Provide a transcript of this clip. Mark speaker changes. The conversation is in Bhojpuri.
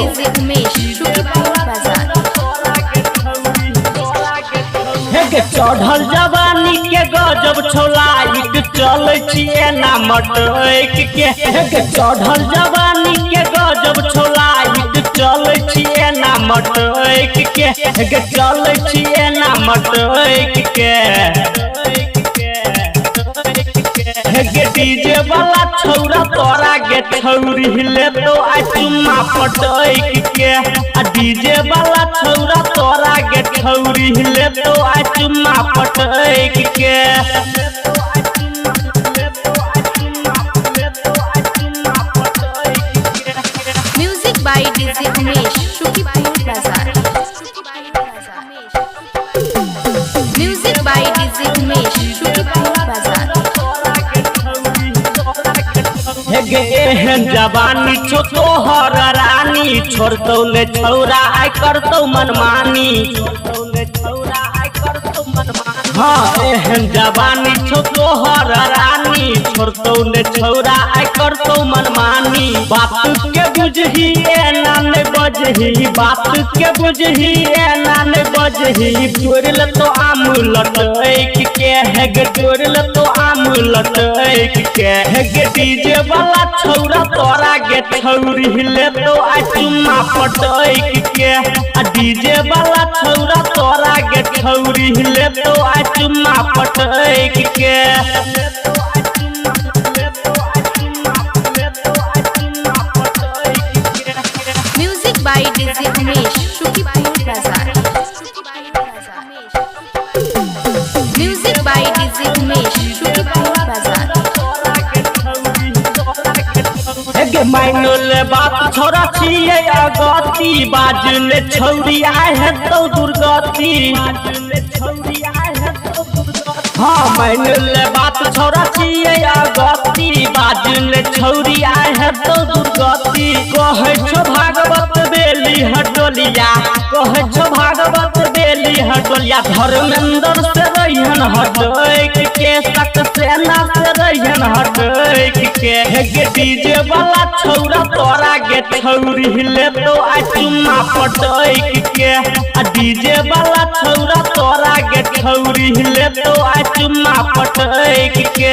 Speaker 1: डीजे उमेश शुक्रिया बाजार।
Speaker 2: चढ़ल जवानी के गजब छोलाइक चल छिए ना मटैक के चढ़ल जवानी के गजब छोलाइक चल छिए ना मटैक के चल छिए ना मटैक के डीजे वाला छौरा तोरा गे छौरी हिले तो आ चुम्मा पटैक के डीजे वाला छौरा तोरा गे छौरी हिले तो आ चुम्मा पटैक के
Speaker 1: म्यूजिक बाय डीजे उमेश शुक्रिया बाजार। म्यूजिक बाय डीजे उमेश शुक्रिया बाजार।
Speaker 2: जवानी छो तोहर रानी छोड़तौ ले छौरा आइ करतौ मनमानी हाँ एहन जवानी छो तोहर रानी छोड़तौ ले छौरा आइ करतौ मनमानी बात के बुझही एना नहीं बजही बात के बुझही एना नहीं बजही तोड़ ले तो आम लटैक के हेगे तोड़ ले तो आम लटैक के हेगे डीजे वाला छौरा तोरा गे छौरी हिले तो आ चुम्मा पटैक के डीजे वाला छौरा तोरा गे छौरी हिले तो आ चुम्मा पटैक के
Speaker 1: म्यूजिक बाय डीजे उमेश शुक्रिया बाजार। म्यूजिक बाय डीजे उमेश शुक्रिया बाजार।
Speaker 2: माइनल बात छोरा छिए अगती बाजले छौरी आए है तो दुर्गति हाँ माइनल बात छोरा छिए अगती बाजले छौरी आए है तो दुर्गति कहे छो भागवत बेली हटोलिया कहे छो भागवत बेली हटोलिया धर्मेंद्र से रहियन हटैक के सक्सेना से रहियन हटैक के हेगे डीजे वाला छौरा तोरा गे छौरी हिले तो आ चुम्मा पटैक के डीजे वाला छौरा तोरा गे छौरी हिले तो आ चुम्मा पटैक के।